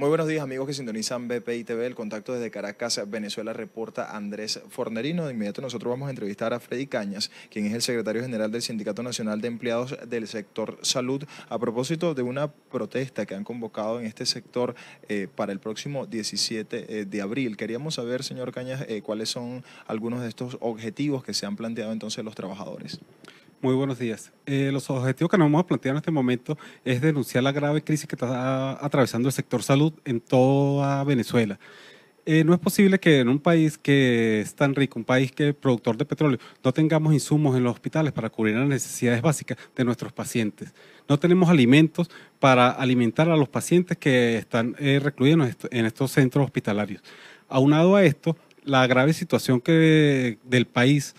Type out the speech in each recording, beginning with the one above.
Muy buenos días amigos que sintonizan BPI TV, el contacto desde Caracas, Venezuela, reporta Andrés Fornerino. De inmediato nosotros vamos a entrevistar a Freddy Cañas, quien es el secretario general del Sindicato Nacional de Empleados del Sector Salud, a propósito de una protesta que han convocado en este sector para el próximo 17 de abril. Queríamos saber, señor Cañas, cuáles son algunos de estos objetivos que se han planteado entonces los trabajadores. Muy buenos días. Los objetivos que nos hemos planteado en este momento es denunciar la grave crisis que está atravesando el sector salud en toda Venezuela. No es posible que en un país que es tan rico, un país que es productor de petróleo, no tengamos insumos en los hospitales para cubrir las necesidades básicas de nuestros pacientes. No tenemos alimentos para alimentar a los pacientes que están recluidos en estos centros hospitalarios. Aunado a esto, la grave situación del país,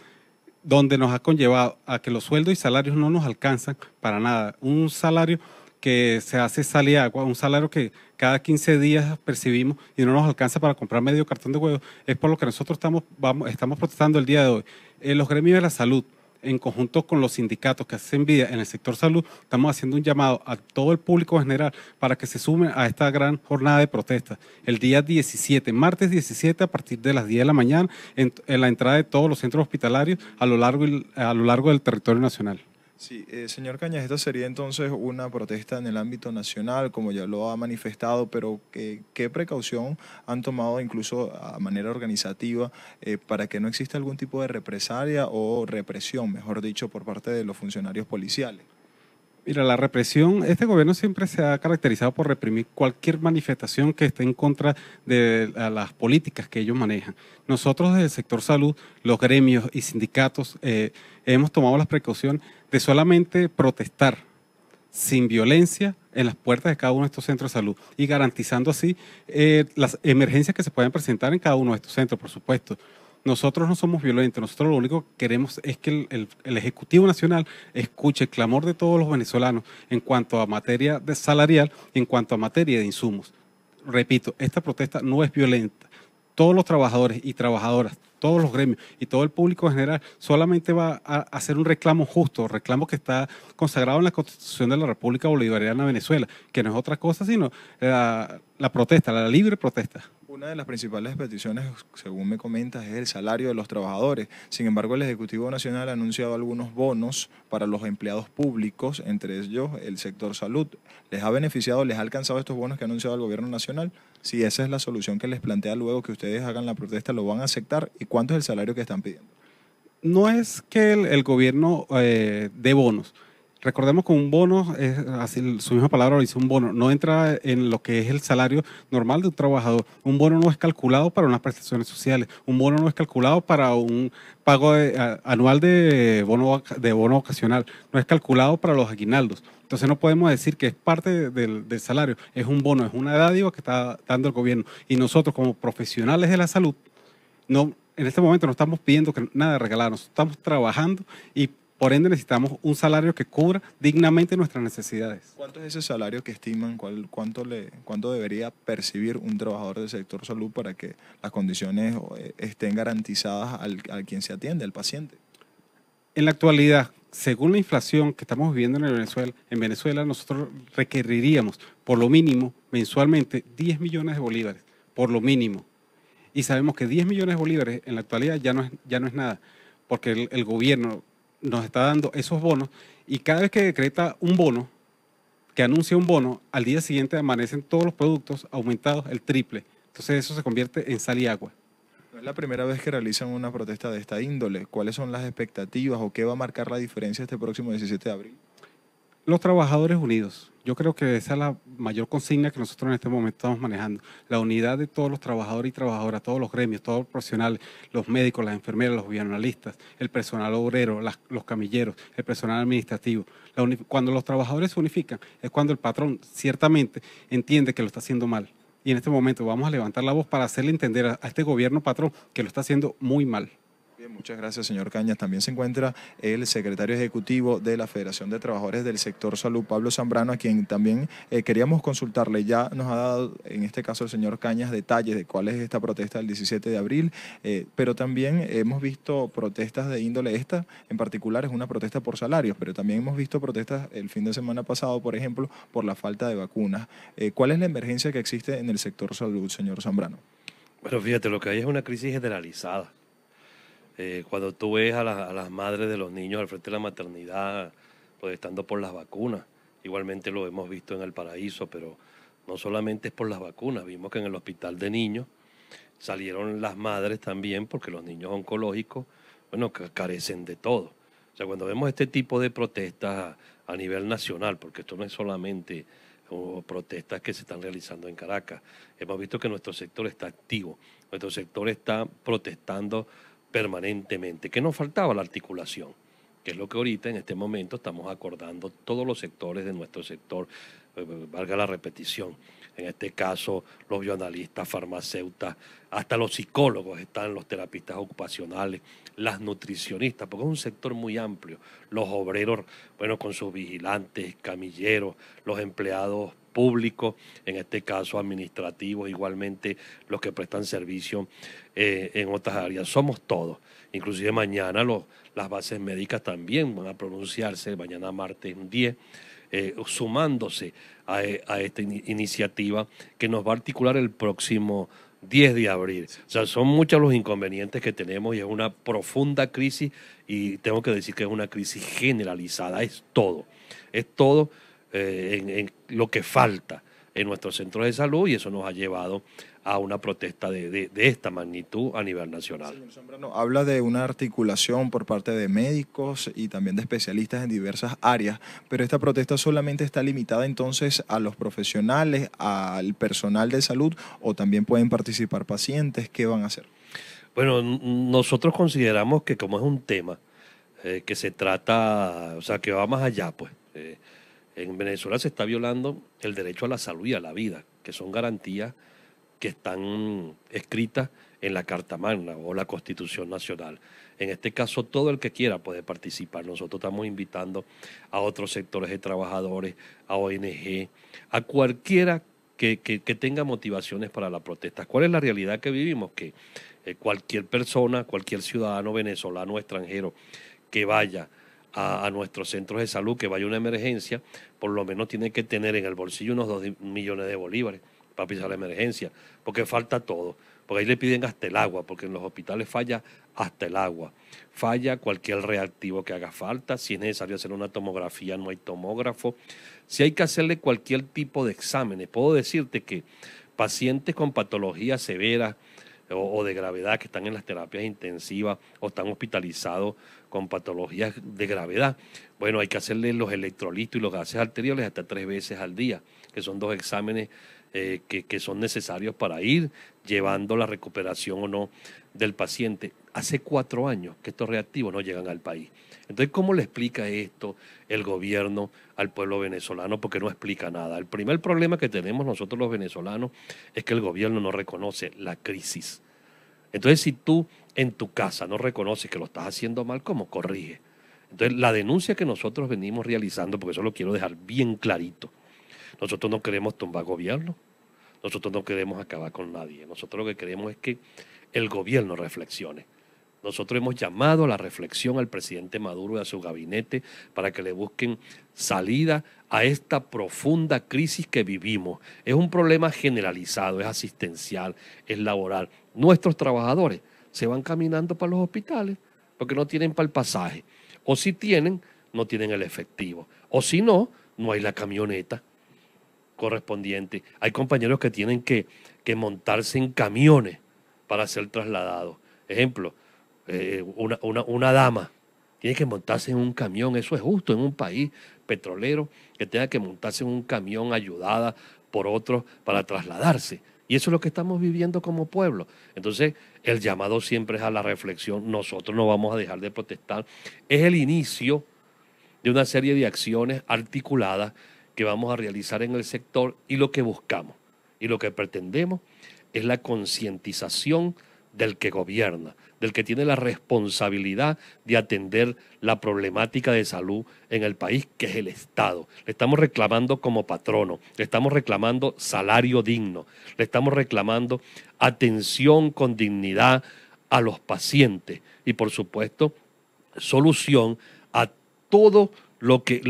donde nos ha conllevado a que los sueldos y salarios no nos alcanzan para nada. Un salario que se hace sal y agua, un salario que cada 15 días percibimos y no nos alcanza para comprar medio cartón de huevos, es por lo que nosotros estamos protestando el día de hoy. Los gremios de la salud, en conjunto con los sindicatos que hacen vida en el sector salud, estamos haciendo un llamado a todo el público en general para que se sume a esta gran jornada de protesta. El día 17, martes 17, a partir de las 10 de la mañana, en la entrada de todos los centros hospitalarios a lo largo del territorio nacional. Sí, señor Cañas, esta sería entonces una protesta en el ámbito nacional, como ya lo ha manifestado, pero ¿qué precaución han tomado incluso a manera organizativa para que no exista algún tipo de represalia o represión, mejor dicho, por parte de los funcionarios policiales? Mira, la represión, este gobierno siempre se ha caracterizado por reprimir cualquier manifestación que esté en contra de las políticas que ellos manejan. Nosotros desde el sector salud, los gremios y sindicatos, hemos tomado las precauciones de solamente protestar sin violencia en las puertas de cada uno de estos centros de salud y garantizando así las emergencias que se pueden presentar en cada uno de estos centros, por supuesto. Nosotros no somos violentos, nosotros lo único que queremos es que el Ejecutivo Nacional escuche el clamor de todos los venezolanos en cuanto a materia de salarial y en cuanto a materia de insumos. Repito, esta protesta no es violenta. Todos los trabajadores y trabajadoras, todos los gremios y todo el público en general solamente va a hacer un reclamo justo, reclamo que está consagrado en la Constitución de la República Bolivariana de Venezuela, que no es otra cosa sino la protesta, la libre protesta. Una de las principales peticiones, según me comentas, es el salario de los trabajadores. Sin embargo, el Ejecutivo Nacional ha anunciado algunos bonos para los empleados públicos, entre ellos el sector salud. ¿Les ha beneficiado, les ha alcanzado estos bonos que ha anunciado el Gobierno Nacional? Si esa es la solución que les plantea luego que ustedes hagan la protesta, ¿lo van a aceptar? ¿Y cuánto es el salario que están pidiendo? No es que el gobierno dé bonos. Recordemos que un bono, es así, su misma palabra lo dice, un bono, no entra en lo que es el salario normal de un trabajador. Un bono no es calculado para unas prestaciones sociales, un bono no es calculado para un pago anual de bono ocasional, no es calculado para los aguinaldos. Entonces no podemos decir que es parte del salario, es un bono, es una dádiva que está dando el gobierno. Y nosotros como profesionales de la salud, no, en este momento no estamos pidiendo nada de regalarnos, estamos trabajando y por ende necesitamos un salario que cubra dignamente nuestras necesidades. ¿Cuánto es ese salario que estiman? ¿Cuánto debería percibir un trabajador del sector salud para que las condiciones estén garantizadas al quien se atiende, al paciente? En la actualidad, según la inflación que estamos viviendo en Venezuela nosotros requeriríamos por lo mínimo mensualmente 10 millones de bolívares, por lo mínimo. Y sabemos que 10 millones de bolívares en la actualidad ya no es nada, porque el gobierno nos está dando esos bonos y cada vez que decreta un bono, que anuncia un bono, al día siguiente amanecen todos los productos aumentados el triple. Entonces eso se convierte en sal y agua. No es la primera vez que realizan una protesta de esta índole. ¿Cuáles son las expectativas o qué va a marcar la diferencia este próximo 17 de abril? Los trabajadores unidos. Yo creo que esa es la mayor consigna que nosotros en este momento estamos manejando. La unidad de todos los trabajadores y trabajadoras, todos los gremios, todos los profesionales, los médicos, las enfermeras, los bioanalistas, el personal obrero, los camilleros, el personal administrativo. Cuando los trabajadores se unifican es cuando el patrón ciertamente entiende que lo está haciendo mal. Y en este momento vamos a levantar la voz para hacerle entender a este gobierno patrón que lo está haciendo muy mal. Bien, muchas gracias, señor Cañas. También se encuentra el secretario ejecutivo de la Federación de Trabajadores del Sector Salud, Pablo Zambrano, a quien también queríamos consultarle. Ya nos ha dado, en este caso, el señor Cañas, detalles de cuál es esta protesta del 17 de abril, pero también hemos visto protestas de índole. Esta, en particular, es una protesta por salarios, pero también hemos visto protestas el fin de semana pasado, por ejemplo, por la falta de vacunas. ¿Cuál es la emergencia que existe en el sector salud, señor Zambrano? Bueno, fíjate, lo que hay es una crisis generalizada. Cuando tú ves a las madres de los niños al frente de la maternidad protestando por las vacunas, igualmente lo hemos visto en El Paraíso, pero no solamente es por las vacunas, vimos que en el hospital de niños salieron las madres también porque los niños oncológicos, bueno, carecen de todo. O sea, cuando vemos este tipo de protestas a nivel nacional, porque esto no es solamente protestas que se están realizando en Caracas, hemos visto que nuestro sector está activo, nuestro sector está protestando permanentemente. ¿Qué nos faltaba? La articulación, que es lo que ahorita en este momento estamos acordando todos los sectores de nuestro sector, valga la repetición. En este caso, los bioanalistas, farmacéuticos, hasta los psicólogos están, los terapistas ocupacionales, las nutricionistas, porque es un sector muy amplio. Los obreros, bueno, con sus vigilantes, camilleros, los empleados públicos, en este caso administrativos, igualmente los que prestan servicio en otras áreas. Somos todos. Inclusive mañana las bases médicas también van a pronunciarse, mañana martes 10, sumándose a esta iniciativa que nos va a articular el próximo 10 de abril. O sea, son muchos los inconvenientes que tenemos y es una profunda crisis, y tengo que decir que es una crisis generalizada, es todo en lo que falta en nuestros centros de salud, y eso nos ha llevado a una protesta de esta magnitud a nivel nacional. Señor Zambrano, habla de una articulación por parte de médicos y también de especialistas en diversas áreas, pero esta protesta solamente está limitada entonces a los profesionales, al personal de salud, o también pueden participar pacientes. ¿Qué van a hacer? Bueno, nosotros consideramos que como es un tema que se trata, o sea, que va más allá, pues. En Venezuela se está violando el derecho a la salud y a la vida, que son garantías que están escritas en la Carta Magna o la Constitución Nacional. En este caso, todo el que quiera puede participar. Nosotros estamos invitando a otros sectores de trabajadores, a ONG, a cualquiera que tenga motivaciones para la protesta. ¿Cuál es la realidad que vivimos? Que cualquier persona, cualquier ciudadano venezolano o extranjero que vaya a nuestros centros de salud, que vaya a una emergencia, por lo menos tiene que tener en el bolsillo unos 2 millones de bolívares para pisar la emergencia, porque falta todo, porque ahí le piden hasta el agua, porque en los hospitales falla hasta el agua, falla cualquier reactivo que haga falta, si es necesario hacer una tomografía no hay tomógrafo, si hay que hacerle cualquier tipo de exámenes. Puedo decirte que pacientes con patologías severas o de gravedad que están en las terapias intensivas o están hospitalizados con patologías de gravedad, bueno, hay que hacerle los electrolitos y los gases arteriales hasta 3 veces al día, que son 2 exámenes que son necesarios para ir llevando la recuperación o no del paciente. Hace 4 años que estos reactivos no llegan al país. Entonces, ¿cómo le explica esto el gobierno al pueblo venezolano? Porque no explica nada. El primer problema que tenemos nosotros los venezolanos es que el gobierno no reconoce la crisis. Entonces, si tú en tu casa no reconoces que lo estás haciendo mal, ¿cómo corrige? Entonces, la denuncia que nosotros venimos realizando, porque eso lo quiero dejar bien clarito, nosotros no queremos tumbar gobierno, nosotros no queremos acabar con nadie, nosotros lo que queremos es que el gobierno reflexione. Nosotros hemos llamado a la reflexión al presidente Maduro y a su gabinete para que le busquen salida a esta profunda crisis que vivimos. Es un problema generalizado, es asistencial, es laboral. Nuestros trabajadores se van caminando para los hospitales porque no tienen para el pasaje. O si tienen, no tienen el efectivo. O si no, no hay la camioneta correspondiente. Hay compañeros que tienen que montarse en camiones para ser trasladados. Ejemplo, una dama tiene que montarse en un camión. Eso es justo en un país petrolero que tenga que montarse en un camión ayudada por otros para trasladarse. Y eso es lo que estamos viviendo como pueblo. Entonces, el llamado siempre es a la reflexión. Nosotros no vamos a dejar de protestar. Es el inicio de una serie de acciones articuladas que vamos a realizar en el sector, y lo que buscamos y lo que pretendemos es la concientización del que gobierna, del que tiene la responsabilidad de atender la problemática de salud en el país, que es el Estado. Le estamos reclamando como patrono, le estamos reclamando salario digno, le estamos reclamando atención con dignidad a los pacientes y, por supuesto, solución a todo lo que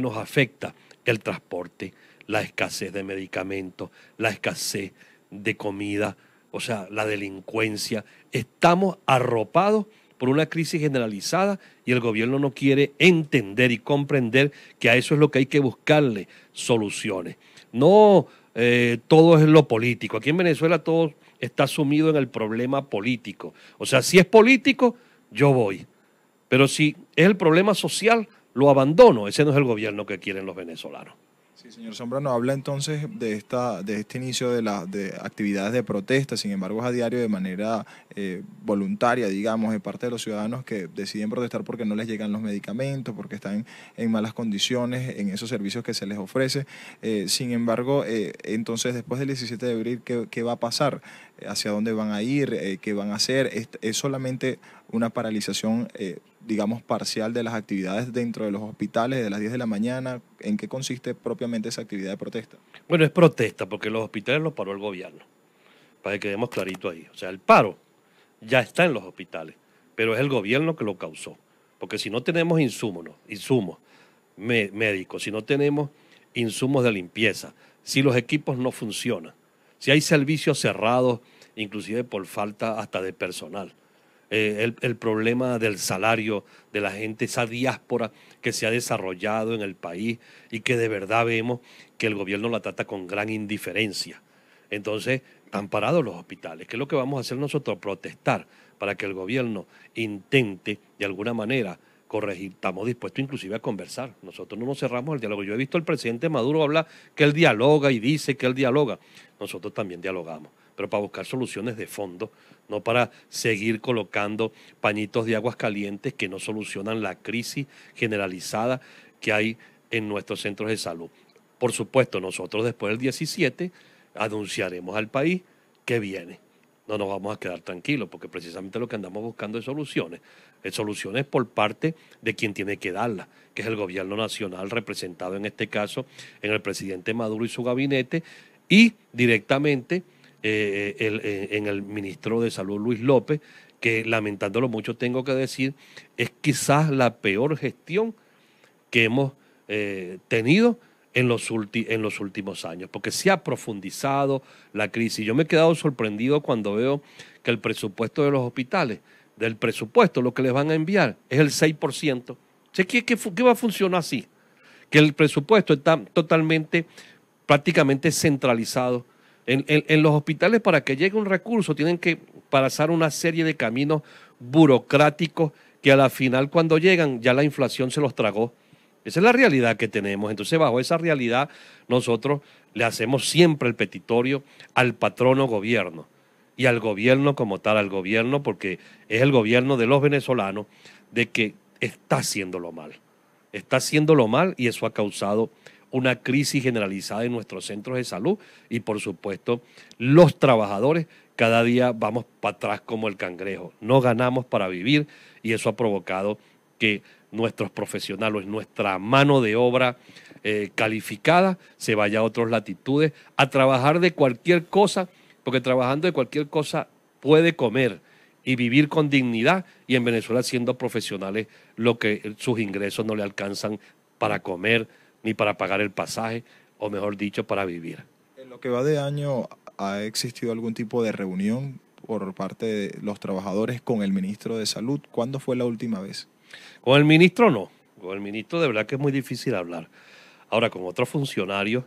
nos afecta: el transporte, la escasez de medicamentos, la escasez de comida, o sea, la delincuencia. Estamos arropados por una crisis generalizada y el gobierno no quiere entender y comprender que a eso es lo que hay que buscarle soluciones. No todo es lo político. Aquí en Venezuela todo está sumido en el problema político. O sea, si es político, yo voy. Pero si es el problema social, lo abandono. Ese no es el gobierno que quieren los venezolanos. Sí, señor Zambrano, habla entonces de este inicio de actividades de protesta. Sin embargo, es a diario, de manera voluntaria, digamos, de parte de los ciudadanos que deciden protestar porque no les llegan los medicamentos, porque están en malas condiciones en esos servicios que se les ofrece. Sin embargo, entonces, después del 17 de abril, ¿qué va a pasar? ¿Hacia dónde van a ir? ¿Qué van a hacer? ¿Es solamente una paralización, digamos, parcial de las actividades dentro de los hospitales de las 10 de la mañana? ¿En qué consiste propiamente esa actividad de protesta? Bueno, es protesta porque los hospitales los paró el gobierno, para que quedemos clarito ahí. O sea, el paro ya está en los hospitales, pero es el gobierno que lo causó. Porque si no tenemos insumos médicos, si no tenemos insumos de limpieza, si los equipos no funcionan, si hay servicios cerrados, inclusive por falta hasta de personal, el problema del salario de la gente, esa diáspora que se ha desarrollado en el país y que de verdad vemos que el gobierno la trata con gran indiferencia. Entonces, están parados los hospitales. ¿Qué es lo que vamos a hacer nosotros? Protestar para que el gobierno intente de alguna manera corregir. Estamos dispuestos inclusive a conversar. Nosotros no nos cerramos el diálogo. Yo he visto al presidente Maduro hablar que él dialoga y dice que él dialoga. Nosotros también dialogamos, pero para buscar soluciones de fondo, no para seguir colocando pañitos de aguas calientes que no solucionan la crisis generalizada que hay en nuestros centros de salud. Por supuesto, nosotros después del 17 anunciaremos al país que viene. No nos vamos a quedar tranquilos, porque precisamente lo que andamos buscando es soluciones por parte de quien tiene que darlas, que es el gobierno nacional, representado en este caso en el presidente Maduro y su gabinete, y directamente en el ministro de Salud, Luis López, que lamentándolo mucho tengo que decir, es quizás la peor gestión que hemos tenido en los últimos años, porque se ha profundizado la crisis. Yo me he quedado sorprendido cuando veo que el presupuesto de los hospitales, del presupuesto, lo que les van a enviar es el 6%. ¿Qué va a funcionar así? Que el presupuesto está totalmente, prácticamente centralizado. En los hospitales, para que llegue un recurso, tienen que pasar una serie de caminos burocráticos que a la final, cuando llegan, ya la inflación se los tragó. Esa es la realidad que tenemos. Entonces, bajo esa realidad, nosotros le hacemos siempre el petitorio al patrono gobierno y al gobierno como tal, al gobierno, porque es el gobierno de los venezolanos, de que está haciéndolo mal. Está haciéndolo mal y eso ha causado una crisis generalizada en nuestros centros de salud y, por supuesto, los trabajadores cada día vamos para atrás como el cangrejo. No ganamos para vivir y eso ha provocado que nuestros profesionales, nuestra mano de obra calificada se vaya a otras latitudes a trabajar de cualquier cosa, porque trabajando de cualquier cosa puede comer y vivir con dignidad, y en Venezuela, siendo profesionales, lo que sus ingresos no le alcanzan para comer ni para pagar el pasaje, o mejor dicho, para vivir. En lo que va de año, ¿ha existido algún tipo de reunión por parte de los trabajadores con el ministro de Salud? ¿Cuándo fue la última vez? Con el ministro no, con el ministro de verdad que es muy difícil hablar. Ahora, con otros funcionarios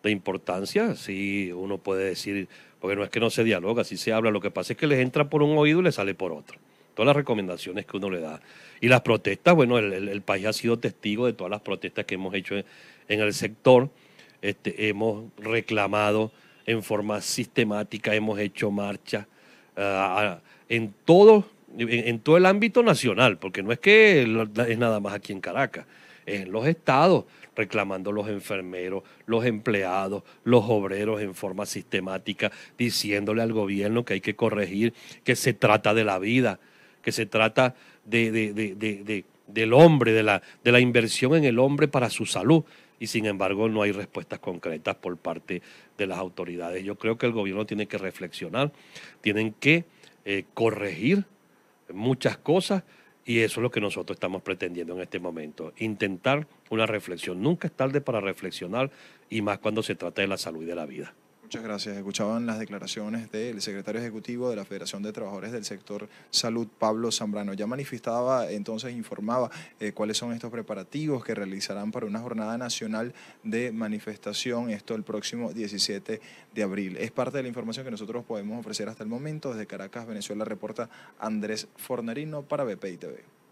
de importancia, sí uno puede decir, porque no es que no se dialoga, sí se habla, lo que pasa es que les entra por un oído y les sale por otro. Todas las recomendaciones que uno le da. Y las protestas, bueno, el país ha sido testigo de todas las protestas que hemos hecho en el sector. Hemos reclamado en forma sistemática, hemos hecho marchas en todo el ámbito nacional, porque no es que es nada más aquí en Caracas. en los estados, reclamando los enfermeros, los empleados, los obreros en forma sistemática, diciéndole al gobierno que hay que corregir, que se trata de la vida, que se trata del hombre, de la inversión en el hombre para su salud. Y sin embargo no hay respuestas concretas por parte de las autoridades. Yo creo que el gobierno tiene que reflexionar, tienen que corregir muchas cosas, y eso es lo que nosotros estamos pretendiendo en este momento, intentar una reflexión. Nunca es tarde para reflexionar, y más cuando se trata de la salud y de la vida. Muchas gracias. Escuchaban las declaraciones del secretario ejecutivo de la Federación de Trabajadores del Sector Salud, Pablo Zambrano. Ya manifestaba, entonces informaba cuáles son estos preparativos que realizarán para una jornada nacional de manifestación, esto el próximo 17 de abril. Es parte de la información que nosotros podemos ofrecer hasta el momento. Desde Caracas, Venezuela, reporta Andrés Fornerino para BPI TV.